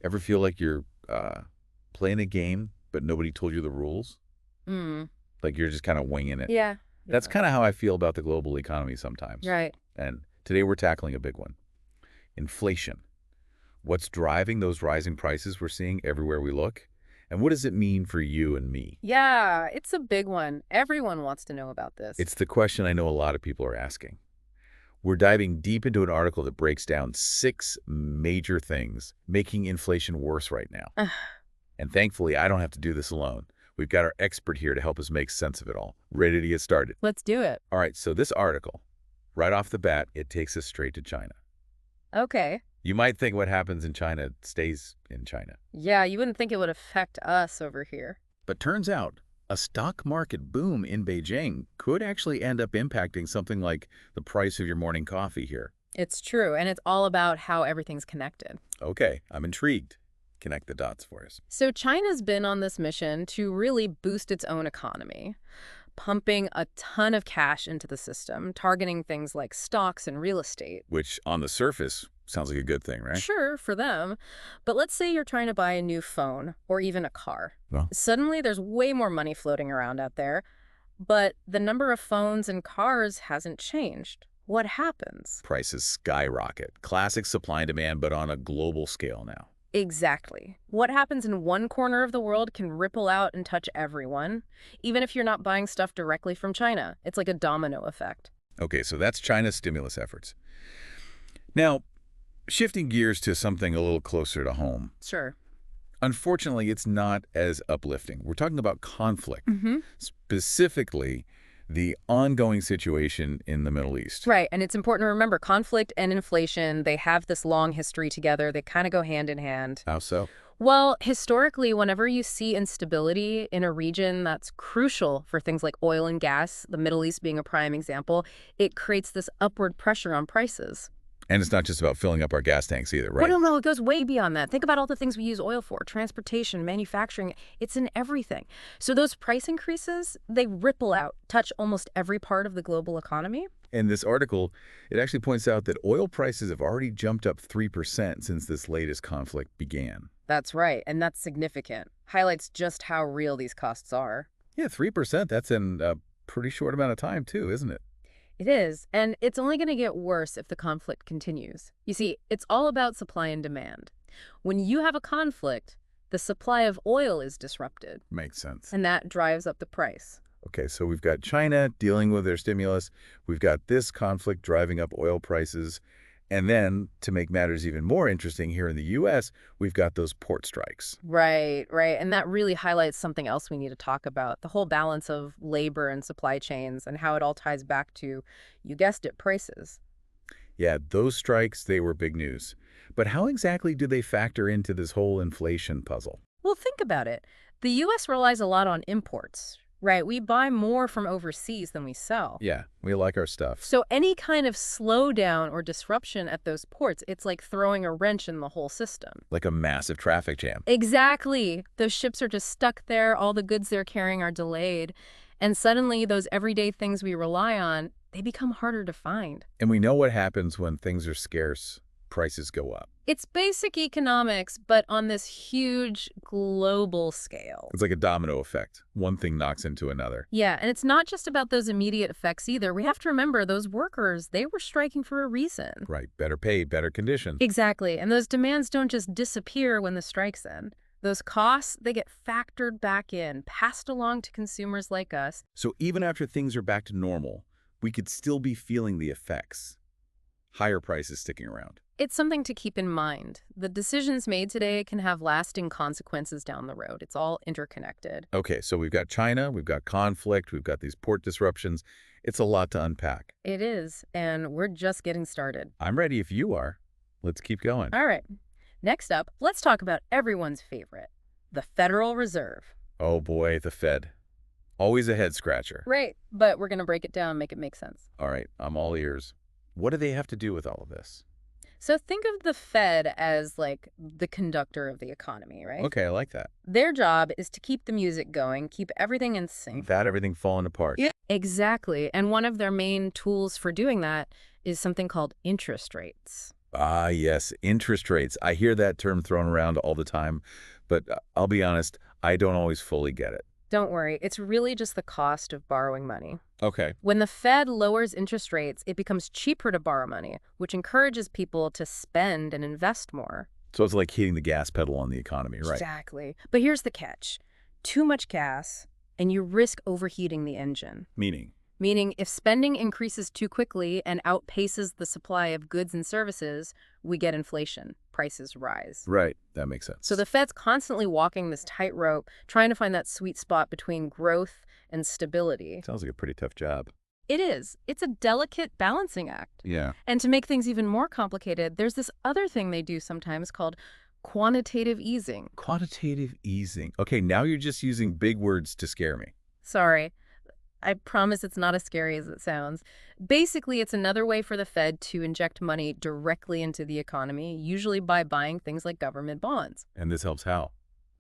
Ever feel like you're playing a game, but nobody told you the rules? Mm. Like you're just kind of winging it. Yeah. That's Yeah. kind of how I feel about the global economy sometimes. Right. And today we're tackling a big one, inflation. What's driving those rising prices we're seeing everywhere we look? And what does it mean for you and me? Yeah, it's a big one. Everyone wants to know about this. It's the question I know a lot of people are asking. We're diving deep into an article that breaks down 6 major things making inflation worse right now. Ugh, And thankfully, I don't have to do this alone. We've got our expert here to help us make sense of it all. Ready to get started? let's do it. All right, so this article, right off the bat, it takes us straight to China. Okay. You might think what happens in China stays in China. Yeah, you wouldn't think it would affect us over here. But turns out, a stock market boom in Beijing could actually end up impacting something like the price of your morning coffee here. It's true, and it's all about how everything's connected. Okay, I'm intrigued. Connect the dots for us. So China's been on this mission to really boost its own economy, pumping a ton of cash into the system, targeting things like stocks and real estate. Which, on the surface, sounds like a good thing, right? Sure, for them, but let's say you're trying to buy a new phone or even a car. Well, Suddenly, there's way more money floating around out there, but the number of phones and cars hasn't changed. What happens? prices skyrocket. Classic supply and demand, but on a global scale now. Exactly. What happens in one corner of the world can ripple out and touch everyone, even if you're not buying stuff directly from China. It's like a domino effect. Okay, so that's China's stimulus efforts. Now, shifting gears to something a little closer to home. Sure. Unfortunately, it's not as uplifting. We're talking about conflict, Mm-hmm. specifically the ongoing situation in the Middle East. Right, and it's important to remember conflict and inflation, they have this long history together. They kind of go hand in hand. How so? Well, historically, whenever you see instability in a region that's crucial for things like oil and gas, the Middle East being a prime example, it creates this upward pressure on prices. And it's not just about filling up our gas tanks either, Well, right? no, it goes way beyond that. Think about all the things we use oil for, transportation, manufacturing. It's in everything. So those price increases, they ripple out, touch almost every part of the global economy. In this article, it actually points out that oil prices have already jumped up 3% since this latest conflict began. That's right, and that's significant. Highlights just how real these costs are. Yeah, 3%, that's in a pretty short amount of time too, isn't it? It is, and it's only going to get worse if the conflict continues. You see, it's all about supply and demand. When you have a conflict, the supply of oil is disrupted, Makes sense. and that drives up the price. Okay, so we've got China dealing with their stimulus. We've got this conflict driving up oil prices. And then, to make matters even more interesting here in the U.S., we've got those port strikes. Right, right. And that really highlights something else we need to talk about, the whole balance of labor and supply chains and how it all ties back to, you guessed it, prices. Yeah, those strikes, they were big news. But how exactly do they factor into this whole inflation puzzle? Well, think about it. The U.S. relies a lot on imports, right? We buy more from overseas than we sell. Yeah, we like our stuff. So any kind of slowdown or disruption at those ports, it's like throwing a wrench in the whole system. Like a massive traffic jam. Exactly. Those ships are just stuck there. All the goods they're carrying are delayed. And suddenly those everyday things we rely on, they become harder to find. And we know what happens when things are scarce. Prices go up. It's basic economics, but on this huge global scale. It's like a domino effect. One thing knocks into another. Yeah, and it's not just about those immediate effects either. We have to remember those workers, they were striking for a reason. Right, better pay, better conditions. Exactly, and those demands don't just disappear when the strike's end. Those costs, they get factored back in, passed along to consumers like us. So even after things are back to normal, we could still be feeling the effects. Higher prices sticking around. It's something to keep in mind. The decisions made today can have lasting consequences down the road. It's all interconnected. Okay, so we've got China, we've got conflict, we've got these port disruptions. It's a lot to unpack. It is, and we're just getting started. I'm ready if you are. Let's keep going. All right. Next up, let's talk about everyone's favorite, the Federal Reserve. Oh boy, the Fed. Always a head scratcher. Right, but we're going to break it down and make it make sense. All right, I'm all ears. What do they have to do with all of this? So think of the Fed as like the conductor of the economy, right? Okay, I like that. Their job is to keep the music going, keep everything in sync. Without everything falling apart. Yeah. Exactly. And one of their main tools for doing that is something called interest rates. Ah, yes, interest rates. I hear that term thrown around all the time, but I'll be honest, I don't always fully get it. Don't worry, it's really just the cost of borrowing money. Okay. When the Fed lowers interest rates, it becomes cheaper to borrow money, which encourages people to spend and invest more. So it's like hitting the gas pedal on the economy, right? Exactly. But here's the catch. Too much gas, and you risk overheating the engine. Meaning? Meaning, if spending increases too quickly and outpaces the supply of goods and services, we get inflation. Prices rise. Right. That makes So sense. the Fed's constantly walking this tightrope, trying to find that sweet spot between growth and stability. Sounds like a pretty tough job. It is. It's a delicate balancing act. Yeah. And to make things even more complicated, there's this other thing they do sometimes called quantitative easing. Quantitative easing. Okay, now you're just using big words to scare me. Sorry, I promise it's not as scary as it sounds. Basically, it's another way for the Fed to inject money directly into the economy, usually by buying things like government bonds. And this helps how?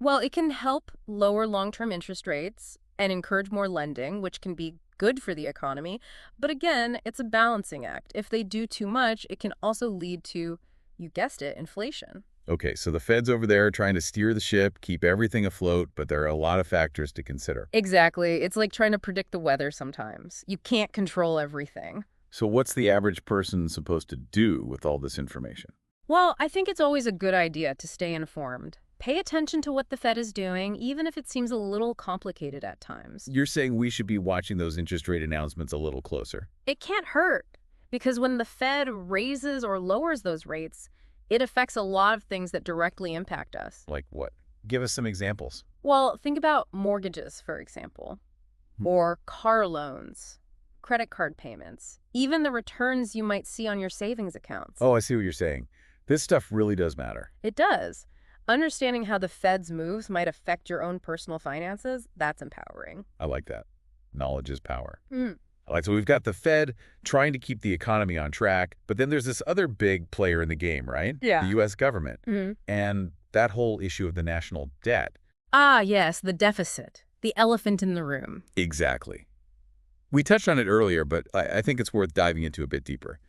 Well, it can help lower long-term interest rates and encourage more lending, which can be good for the economy. But again, it's a balancing act. If they do too much, it can also lead to, you guessed it, inflation. Okay, so the Fed's over there trying to steer the ship, keep everything afloat, but there are a lot of factors to consider. Exactly. It's like trying to predict the weather sometimes. You can't control everything. So what's the average person supposed to do with all this information? Well, I think it's always a good idea to stay informed. Pay attention to what the Fed is doing, even if it seems a little complicated at times. You're saying we should be watching those interest rate announcements a little closer. It can't hurt, because when the Fed raises or lowers those rates, it affects a lot of things that directly impact us. Like what? Give us some examples. Well, think about mortgages, for example, Hmm. or car loans, credit card payments, even the returns you might see on your savings accounts. Oh, I see what you're saying. This stuff really does matter. It does. Understanding how the Fed's moves might affect your own personal finances, that's empowering. I like that. Knowledge is power. Mm. All right, so we've got the Fed trying to keep the economy on track, but then there's this other big player in the game, right? Yeah. The U.S. government. Mhm. And that whole issue of the national debt. Ah, yes, the deficit, the elephant in the room. Exactly. We touched on it earlier, but I think it's worth diving into a bit deeper.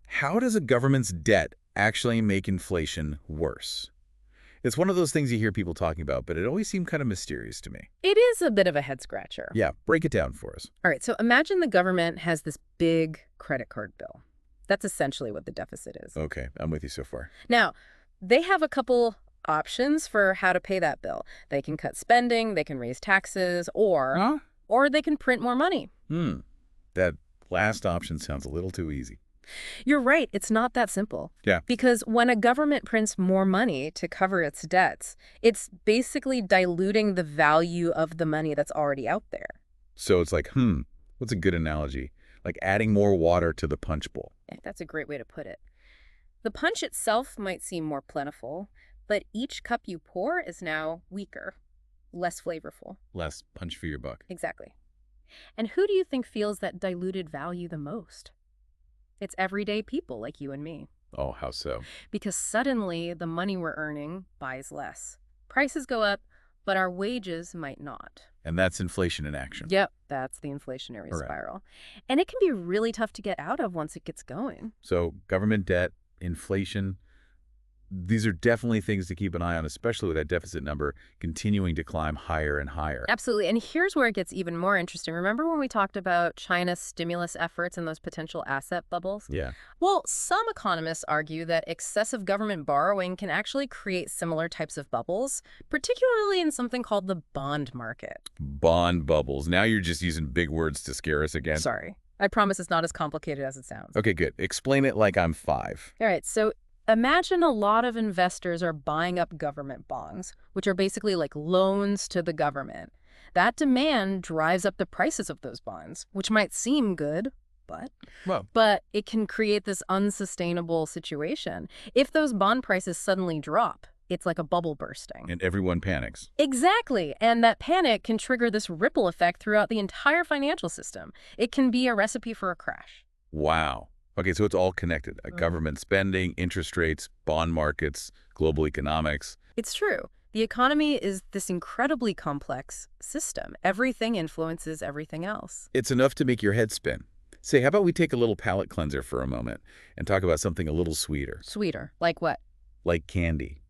How does a government's debt actually make inflation worse? It's one of those things you hear people talking about, but it always seemed kind of mysterious to me. It is a bit of a head scratcher. Yeah, break it down for us. All right, so imagine the government has this big credit card bill. That's essentially what the deficit is. Okay, I'm with you so far. Now, they have a couple options for how to pay that bill. They can cut spending, they can raise taxes, Huh? or they can print more money. That last option sounds a little too easy. You're right, it's not that simple. Yeah. Because when a government prints more money to cover its debts, it's basically diluting the value of the money that's already out there. So it's like, what's a good analogy? Like adding more water to the punch bowl. That's a great way to put it. The punch itself might seem more plentiful, but each cup you pour is now weaker, less flavorful. Less punch for your buck. Exactly. And who do you think feels that diluted value the most? It's everyday people like you and me. Oh, how so? Because suddenly the money we're earning buys less. Prices go up, but our wages might not. And that's inflation in action. Yep, that's the inflationary All right. spiral. And it can be really tough to get out of once it gets going. So government debt, inflation, these are definitely things to keep an eye on, especially with that deficit number continuing to climb higher and higher. Absolutely. And here's where it gets even more interesting. Remember when we talked about China's stimulus efforts and those potential asset bubbles? Yeah. Well, some economists argue that excessive government borrowing can actually create similar types of bubbles, particularly in something called the bond market. Bond bubbles. Now you're just using big words to scare us again. Sorry. I promise it's not as complicated as it sounds. Okay, good. Explain it like I'm 5. All right, so imagine a lot of investors are buying up government bonds, which are basically like loans to the government. That demand drives up the prices of those bonds, which might seem good, Well, but it can create this unsustainable situation. If those bond prices suddenly drop, it's like a bubble bursting. and everyone panics. Exactly, and that panic can trigger this ripple effect throughout the entire financial system. It can be a recipe for a crash. Wow. Okay, so it's all connected. Government spending, interest rates, bond markets, global economics. It's true. The economy is this incredibly complex system. Everything influences everything else. It's enough to make your head spin. Say, how about we take a little palate cleanser for a moment and talk about something a little sweeter, Sweeter. Like what? like candy.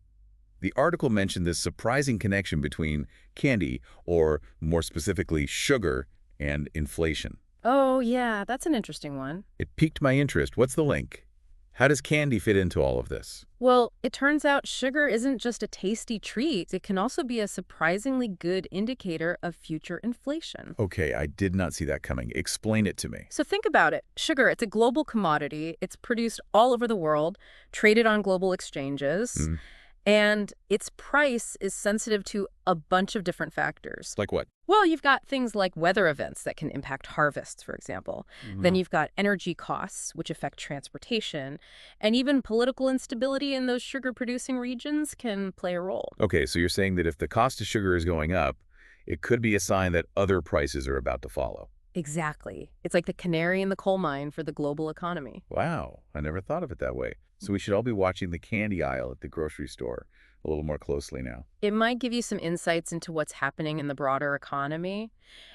The article mentioned this surprising connection between candy, or more specifically, sugar, and inflation. Oh, yeah, that's an interesting one. It piqued my interest. What's the link? How does candy fit into all of this? Well, it turns out sugar isn't just a tasty treat. It can also be a surprisingly good indicator of future inflation. Okay, I did not see that coming. Explain it to me. So think about it. Sugar, it's a global commodity. It's produced all over the world, traded on global exchanges, Mm, and its price is sensitive to a bunch of different factors. like what? Well, you've got things like weather events that can impact harvests, for example. Then Mhm. you've got energy costs, which affect transportation, and even political instability in those sugar-producing regions can play a role. Okay, so you're saying that if the cost of sugar is going up, it could be a sign that other prices are about to follow. Exactly. It's like the canary in the coal mine for the global economy. Wow, I never thought of it that way. So we should all be watching the candy aisle at the grocery store a little more closely now. It might give you some insights into what's happening in the broader economy,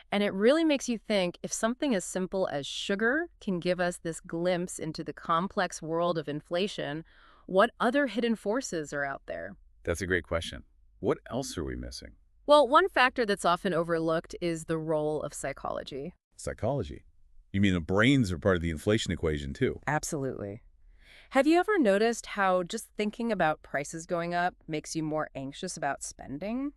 and it really makes you think if something as simple as sugar can give us this glimpse into the complex world of inflation, what other hidden forces are out there? That's a great question. What else are we missing? Well, one factor that's often overlooked is the role of psychology. Psychology. You mean the brains are part of the inflation equation too? Absolutely. Have you ever noticed how just thinking about prices going up makes you more anxious about spending?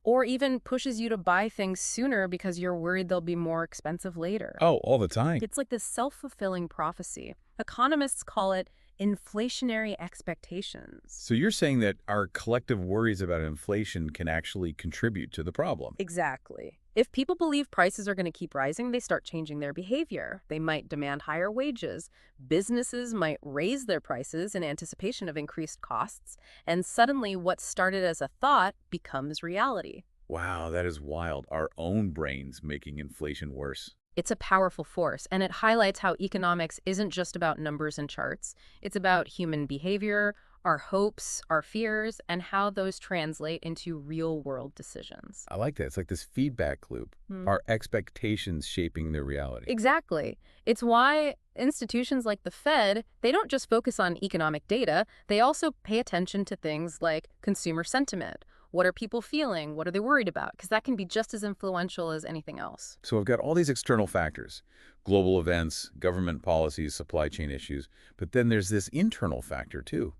Or even pushes you to buy things sooner because you're worried they'll be more expensive later? Oh, all the time. It's like this self-fulfilling prophecy. Economists call it inflationary expectations. So you're saying that our collective worries about inflation can actually contribute to the problem. Exactly. If people believe prices are going to keep rising, they start changing their behavior. They might demand higher wages. Businesses might raise their prices in anticipation of increased costs. And suddenly, what started as a thought becomes reality. Wow, that is wild. Our own brains making inflation worse. It's a powerful force, and it highlights how economics isn't just about numbers and charts. It's about human behavior, our hopes, our fears, and how those translate into real-world decisions. I like that. It's like this feedback loop. Hmm. Our expectations shaping their reality. Exactly. It's why institutions like the Fed, they don't just focus on economic data, they also pay attention to things like consumer sentiment. What are people feeling? What are they worried about? Because that can be just as influential as anything else. So I've got all these external factors, global events, government policies, supply chain issues, but then there's this internal factor too,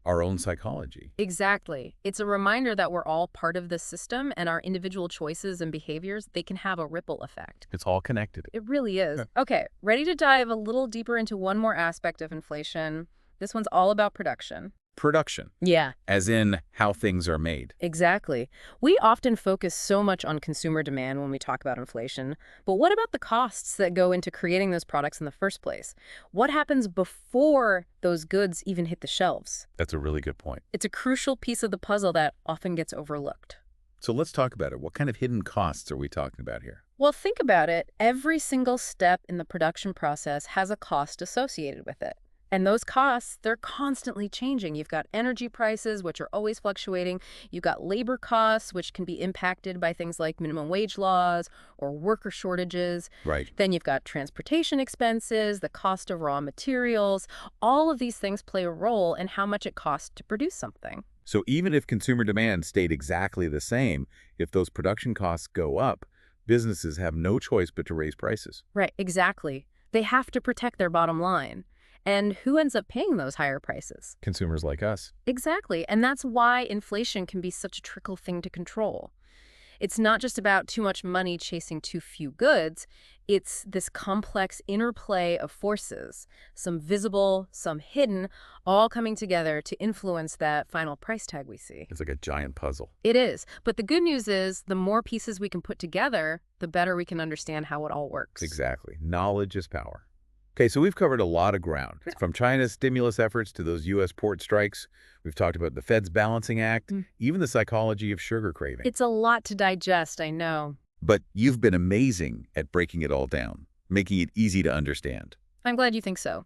our own psychology. Exactly. It's a reminder that we're all part of this system and our individual choices and behaviors, they can have a ripple effect. It's all connected. It really is. Yeah. Okay, ready to dive a little deeper into one more aspect of inflation. This one's all about production. Production, Yeah. as in how things are made. Exactly. We often focus so much on consumer demand when we talk about inflation, but what about the costs that go into creating those products in the first place? What happens before those goods even hit the shelves? That's a really good point. It's a crucial piece of the puzzle that often gets overlooked. So let's talk about it. What kind of hidden costs are we talking about here? Well, think about it. Every single step in the production process has a cost associated with it. And those costs, they're constantly changing. You've got energy prices, which are always fluctuating. You've got labor costs, which can be impacted by things like minimum wage laws or worker shortages. Right. Then you've got transportation expenses, the cost of raw materials. All of these things play a role in how much it costs to produce something. So even if consumer demand stayed exactly the same, if those production costs go up, businesses have no choice but to raise prices. Right, exactly. They have to protect their bottom line. And who ends up paying those higher prices? Consumers like us. Exactly. And that's why inflation can be such a tricky thing to control. It's not just about too much money chasing too few goods. It's this complex interplay of forces, some visible, some hidden, all coming together to influence that final price tag we see. It's like a giant puzzle. It is. But the good news is the more pieces we can put together, the better we can understand how it all works. Exactly. Knowledge is power. Okay, so we've covered a lot of ground. From China's stimulus efforts to those U.S. port strikes. We've talked about the Fed's balancing act, even the psychology of sugar craving. It's a lot to digest, I know. But you've been amazing at breaking it all down, making it easy to understand. I'm glad you think so.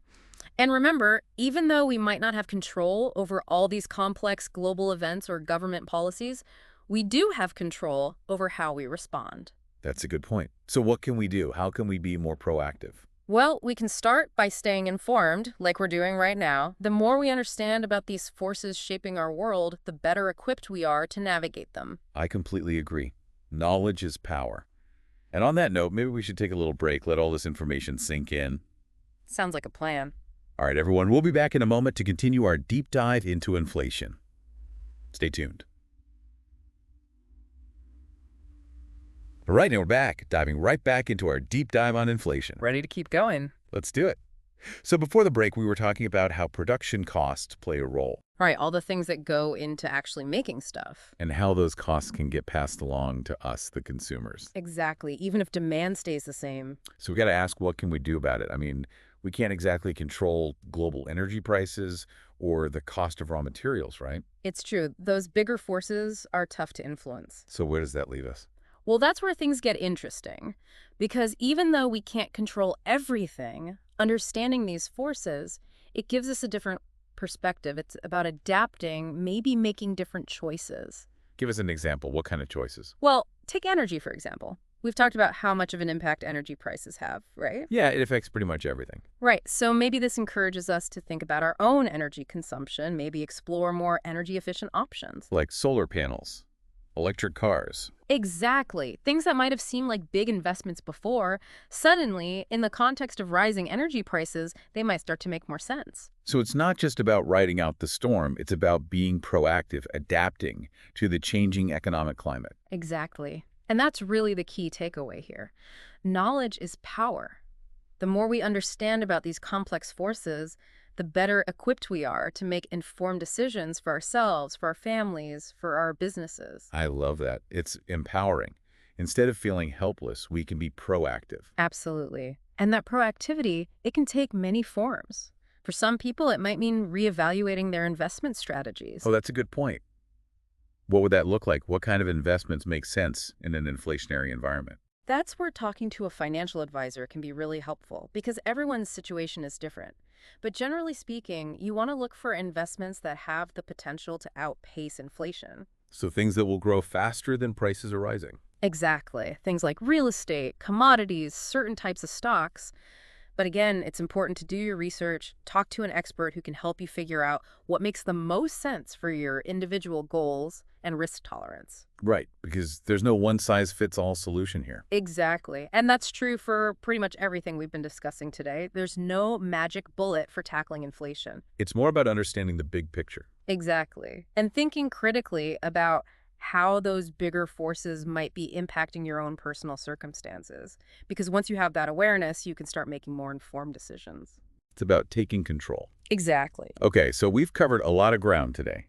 And remember, even though we might not have control over all these complex global events or government policies, we do have control over how we respond. That's a good point. So what can we do? How can we be more proactive? Well, we can start by staying informed, like we're doing right now. The more we understand about these forces shaping our world, the better equipped we are to navigate them. I completely agree. Knowledge is power. And on that note, maybe we should take a little break, let all this information sink in. Sounds like a plan. All right, everyone, we'll be back in a moment to continue our deep dive into inflation. Stay tuned. All right, and we're back, diving right back into our deep dive on inflation. Ready to keep going. Let's do it. So before the break, we were talking about how production costs play a role Right, all the things that go into actually making stuff. and how those costs can get passed along to us, the consumers. Exactly, even if demand stays the same. So we got to ask, what can we do about it? I mean, we can't exactly control global energy prices or the cost of raw materials, right? It's true, those bigger forces are tough to influence. So where does that leave us? Well, that's where things get interesting. Because even though we can't control everything, understanding these forces, it gives us a different perspective. It's about adapting, maybe making different choices. Give us an example. What kind of choices? Well, take energy, for example. We've talked about how much of an impact energy prices have, right? Yeah, it affects pretty much everything. Right. So maybe this encourages us to think about our own energy consumption, maybe explore more energy efficient options. Like solar panels, electric cars. Exactly. Things that might have seemed like big investments before, suddenly, in the context of rising energy prices, they might start to make more sense. So it's not just about riding out the storm. It's about being proactive, adapting to the changing economic climate. Exactly. And that's really the key takeaway here. Knowledge is power. The more we understand about these complex forces, the better equipped we are to make informed decisions for ourselves, for our families, for our businesses. I love that. It's empowering. Instead of feeling helpless, we can be proactive. Absolutely. And that proactivity, it can take many forms. For some people, it might mean reevaluating their investment strategies. Oh, that's a good point. What would that look like? What kind of investments make sense in an inflationary environment? That's where talking to a financial advisor can be really helpful because everyone's situation is different. But generally speaking, you want to look for investments that have the potential to outpace inflation. So things that will grow faster than prices are rising. Exactly. Things like real estate, commodities, certain types of stocks. But again, it's important to do your research, talk to an expert who can help you figure out what makes the most sense for your individual goals and risk tolerance. Right, because there's no one-size-fits-all solution here. Exactly. And that's true for pretty much everything we've been discussing today. There's no magic bullet for tackling inflation. It's more about understanding the big picture. Exactly. And thinking critically about how those bigger forces might be impacting your own personal circumstances. Because once you have that awareness, you can start making more informed decisions. It's about taking control. Exactly. Okay, so we've covered a lot of ground today,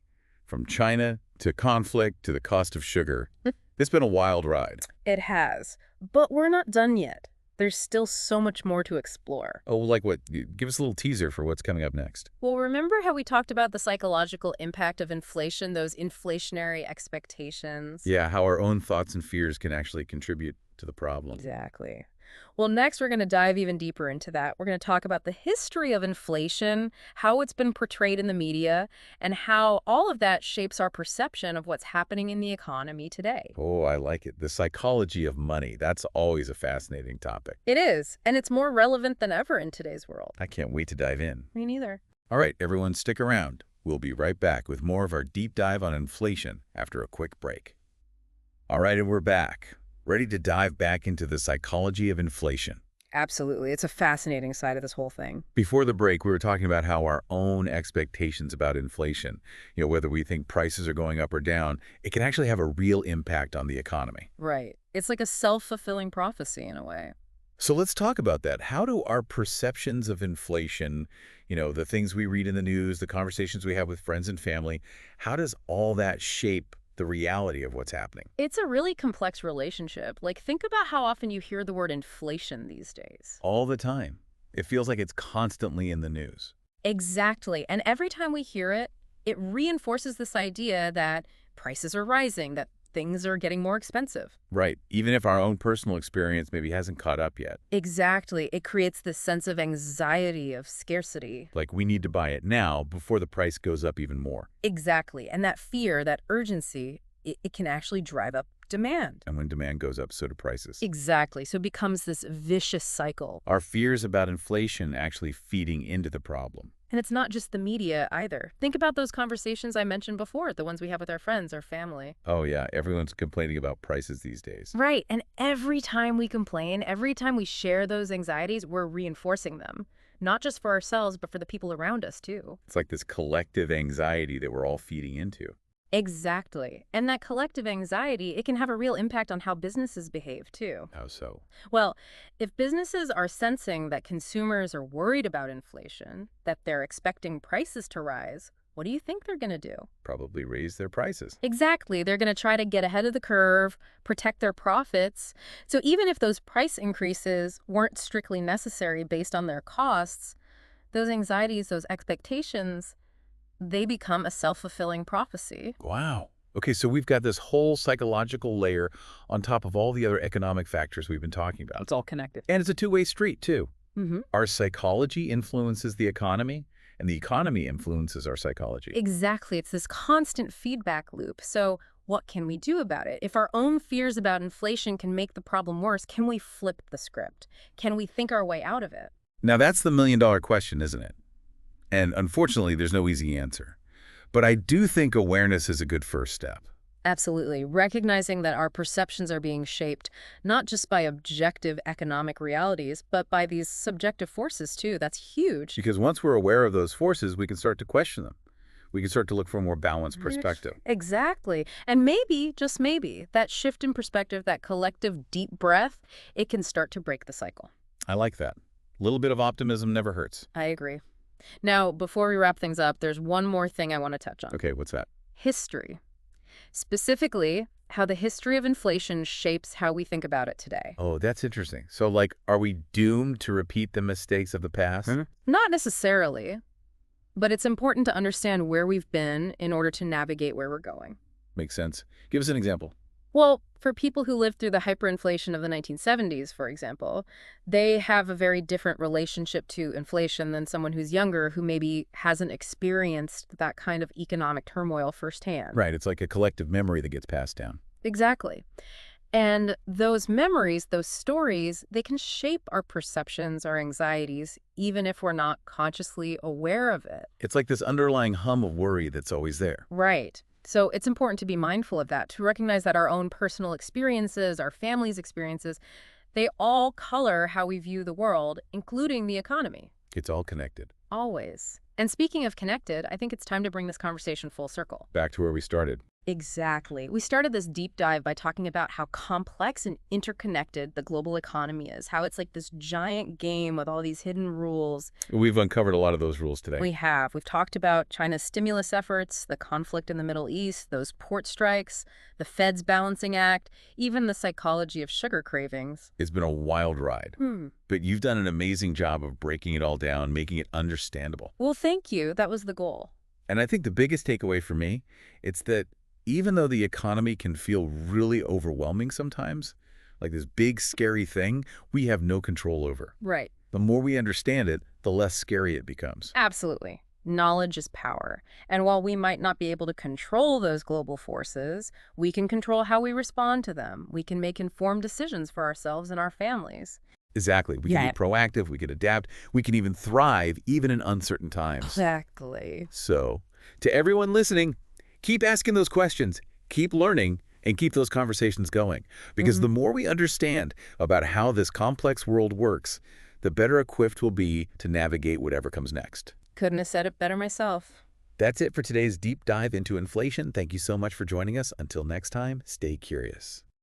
from China to conflict to the cost of sugar. It's been a wild ride. It has. But we're not done yet. There's still so much more to explore. Oh, like what? Give us a little teaser for what's coming up next. Well, remember how we talked about the psychological impact of inflation, those inflationary expectations? Yeah, how our own thoughts and fears can actually contribute to the problem. Exactly. Well, next we're going to dive even deeper into that. We're going to talk about the history of inflation, how it's been portrayed in the media, and how all of that shapes our perception of what's happening in the economy today. Oh, I like it. The psychology of money. That's always a fascinating topic. It is, and it's more relevant than ever in today's world. I can't wait to dive in. Me neither. All right, everyone, stick around. We'll be right back with more of our deep dive on inflation after a quick break. All right, and we're back, ready to dive back into the psychology of inflation. Absolutely. It's a fascinating side of this whole thing. Before the break, we were talking about how our own expectations about inflation, whether we think prices are going up or down, it can actually have a real impact on the economy. Right. It's like a self-fulfilling prophecy in a way. So let's talk about that. How do our perceptions of inflation, the things we read in the news, the conversations we have with friends and family, how does all that shape the reality of what's happening? It's a really complex relationship. Like, think about how often you hear the word inflation these days. All the time. It feels like it's constantly in the news. Exactly. And every time we hear it, it reinforces this idea that prices are rising, that things are getting more expensive. Right. Even if our own personal experience maybe hasn't caught up yet. Exactly. It creates this sense of anxiety, of scarcity. Like we need to buy it now before the price goes up even more. Exactly. And that fear, that urgency, it can actually drive up demand. And when demand goes up, so do prices. Exactly. So it becomes this vicious cycle. Our fears about inflation actually feeding into the problem. And it's not just the media either. Think about those conversations I mentioned before, the ones we have with our friends or family. Oh yeah, everyone's complaining about prices these days. Right. And every time we complain, every time we share those anxieties, we're reinforcing them. Not just for ourselves, but for the people around us, too. It's like this collective anxiety that we're all feeding into. Exactly. And that collective anxiety, it can have a real impact on how businesses behave, too. How so? Well, if businesses are sensing that consumers are worried about inflation, that they're expecting prices to rise, what do you think they're going to do? Probably raise their prices. Exactly. They're going to try to get ahead of the curve, protect their profits. So even if those price increases weren't strictly necessary based on their costs, those anxieties, those expectations, they become a self-fulfilling prophecy. Wow. Okay, so we've got this whole psychological layer on top of all the other economic factors we've been talking about. It's all connected. And it's a two-way street, too. Mm-hmm. Our psychology influences the economy, and the economy influences our psychology. Exactly. It's this constant feedback loop. So what can we do about it? If our own fears about inflation can make the problem worse, can we flip the script? Can we think our way out of it? Now, that's the million-dollar question, isn't it? And unfortunately, there's no easy answer. But I do think awareness is a good first step. Absolutely. Recognizing that our perceptions are being shaped not just by objective economic realities, but by these subjective forces too. That's huge. Because once we're aware of those forces, we can start to question them. We can start to look for a more balanced perspective. Exactly. And maybe, just maybe, that shift in perspective, that collective deep breath, it can start to break the cycle. I like that. A little bit of optimism never hurts. I agree. Now, before we wrap things up, there's one more thing I want to touch on. Okay, what's that? History. Specifically, how the history of inflation shapes how we think about it today. Oh, that's interesting. So, like, are we doomed to repeat the mistakes of the past? Not necessarily, but it's important to understand where we've been in order to navigate where we're going. Makes sense. Give us an example. Well, for people who lived through the hyperinflation of the 1970s, for example, they have a very different relationship to inflation than someone who's younger who maybe hasn't experienced that kind of economic turmoil firsthand. Right, it's like a collective memory that gets passed down. Exactly. And those memories, those stories, they can shape our perceptions, our anxieties, even if we're not consciously aware of it. It's like this underlying hum of worry that's always there. Right. So it's important to be mindful of that, to recognize that our own personal experiences, our family's experiences, they all color how we view the world, including the economy. It's all connected. Always. And speaking of connected, I think it's time to bring this conversation full circle. Back to where we started. Exactly. We started this deep dive by talking about how complex and interconnected the global economy is, how it's like this giant game with all these hidden rules. We've uncovered a lot of those rules today. We have. We've talked about China's stimulus efforts, the conflict in the Middle East, those port strikes, the Fed's balancing act, even the psychology of sugar cravings. It's been a wild ride. But you've done an amazing job of breaking it all down, making it understandable. Well, thank you. That was the goal. And I think the biggest takeaway for me, it's that even though the economy can feel really overwhelming sometimes, like this big, scary thing, we have no control over. Right. The more we understand it, the less scary it becomes. Absolutely. Knowledge is power. And while we might not be able to control those global forces, we can control how we respond to them. We can make informed decisions for ourselves and our families. Exactly. We can be proactive, we can adapt, we can even thrive, even in uncertain times. Exactly. So, to everyone listening, keep asking those questions, keep learning, and keep those conversations going. Because the more we understand about how this complex world works, the better equipped we'll be to navigate whatever comes next. Couldn't have said it better myself. That's it for today's deep dive into inflation. Thank you so much for joining us. Until next time, stay curious.